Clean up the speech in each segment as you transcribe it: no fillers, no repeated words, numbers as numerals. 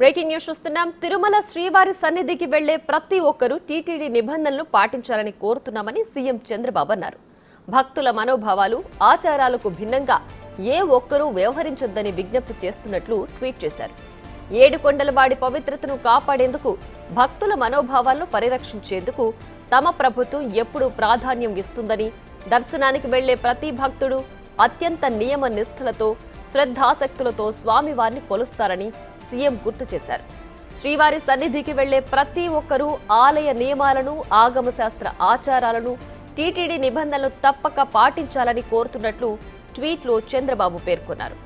Breaking news చూస్తున్నాం. తిరుమల శ్రీవారి సన్నిధికి వెళ్లే ప్రతి ఒక్కరూ టీటీడీ నిబంధనలు పాటించాలని కోరుతున్నామని సీఎం చంద్రబాబు అన్నారు. భక్తుల మనోభావాలు, ఆచారాలకు భిన్నంగా ఏ ఒక్కరూ వ్యవహరించొద్దని విజ్ఞప్తి చేస్తున్నట్లు ట్వీట్ చేశారు. ఏడుకొండలవాడి పవిత్రతను కాపాడేందుకు, భక్తుల మనోభావాలను పరిరక్షించేందుకు తమ ప్రభుత్వం ఎప్పుడూ ప్రాధాన్యం ఇస్తుందని, దర్శనానికి వెళ్లే ప్రతి భక్తుడు అత్యంత నియమ నిష్ఠలతో, శ్రద్ధాసక్తులతో స్వామివారిని కొలుస్తారని సీఎం గుర్తు చేశారు. శ్రీవారి సన్నిధికి వెళ్లే ప్రతి ఒక్కరూ ఆలయ నియమాలను, ఆగమశాస్త్ర ఆచారాలను, టీటీడీ నిబంధనలు తప్పక పాటించాలని కోరుతున్నట్లు ట్వీట్లో చంద్రబాబు పేర్కొన్నారు.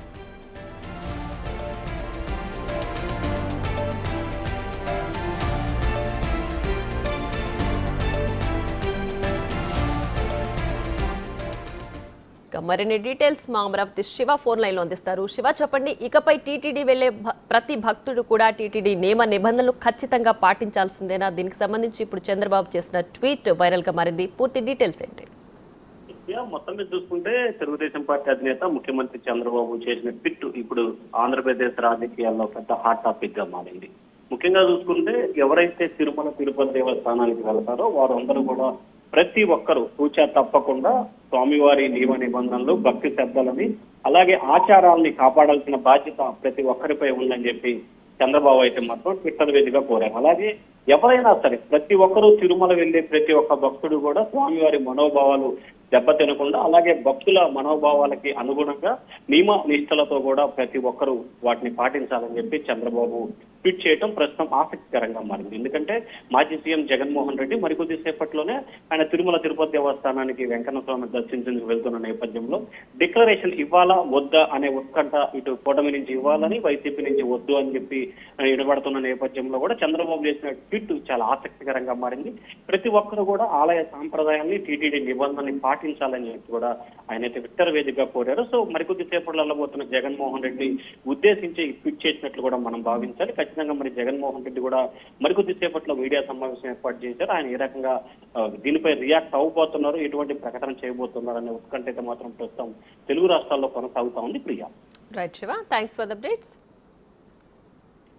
మరిన్ని డీటెయిల్స్ మా అమరావతి శివ ఫోన్ లైన్ లో అందిస్తారు. శివ, చెప్పండి, ఇకపై టీటీడీ వెళ్లే ప్రతి భక్తుడు కూడా టీటీడీ నియమ నిబంధనలు ఖచ్చితంగా పాటించాల్సిందేనా? దీనికి సంబంధించి ఇప్పుడు చంద్రబాబు చేసిన ట్వీట్ వైరల్ గా మారింది. పూర్తి డీటెయిల్స్ ఏంటి? మొత్తం మీద చూసుకుంటే తెలుగుదేశం పార్టీ అధినేత ముఖ్యమంత్రి చంద్రబాబు చేసిన ట్వీట్ ఇప్పుడు ఆంధ్రప్రదేశ్ రాజకీయాల్లో పెద్ద హాట్ టాపిక్ గా మారింది. ముఖ్యంగా చూసుకుంటే ఎవరైతే తిరుమల తిరుపతి దేవస్థానానికి వెళ్తారో వారందరూ కూడా ప్రతి ఒక్కరూ తూచా తప్పకుండా స్వామివారి నియమ నిబంధనలు, భక్తి శ్రద్ధలని, అలాగే ఆచారాలని కాపాడాల్సిన బాధ్యత ప్రతి ఒక్కరిపై ఉందని చెప్పి చంద్రబాబు అయితే మాత్రం ట్విట్టర్ వేదికగా కోరారు. అలాగే ఎవరైనా సరే ప్రతి ఒక్కరూ తిరుమల వెళ్లే ప్రతి ఒక్క భక్తుడు కూడా స్వామివారి మనోభావాలు దెబ్బతినకుండా, అలాగే భక్తుల మనోభావాలకి అనుగుణంగా నియమ నిష్టలతో కూడా ప్రతి ఒక్కరూ వాటిని పాటించాలని చెప్పి చంద్రబాబు ట్వీట్ చేయడం ప్రస్తుతం ఆసక్తికరంగా మారింది. ఎందుకంటే మాజీ సీఎం జగన్మోహన్ రెడ్డి మరికొద్ది సేపట్లోనే ఆయన తిరుమల తిరుపతి దేవస్థానానికి వెంకన్న స్వామిని దర్శించేందుకు వెళ్తున్న నేపథ్యంలో డిక్లరేషన్ ఇవ్వాలా వద్దా అనే ఉత్కంఠ ఇటు కూటమి నుంచి ఇవ్వాలని, వైసీపీ నుంచి వద్దు అని చెప్పి ఇడబడుతున్న నేపథ్యంలో కూడా చంద్రబాబు చేసిన ట్వీట్ చాలా ఆసక్తికరంగా మారింది. ప్రతి ఒక్కరు కూడా ఆలయ సాంప్రదాయాన్ని, టీటీడీ నిబంధనని పాటించాలని చెప్పి కూడా ఆయన అయితే ట్విట్టర్ వేదికగా కోరారు. సో మరికొద్ది సేపట్లో వెళ్ళబోతున్న జగన్మోహన్ రెడ్డి ఉద్దేశించి ట్వీట్ చేసినట్లు కూడా మనం భావించాలి. ఖచ్చితంగా మరి జగన్మోహన్ రెడ్డి కూడా మరికొద్ది సేపట్లో మీడియా సమావేశం ఏర్పాటు చేశారు. ఆయన ఏ రకంగా దీనిపై రియాక్ట్ అవ్వబోతున్నారు, ఎటువంటి ప్రకటన చేయబోతున్నారు అనే ఉత్కంఠ అయితే మాత్రం ప్రస్తుతం తెలుగు రాష్ట్రాల్లో కొనసాగుతా ఉంది. Priya. Right Shiva, thanks for the updates.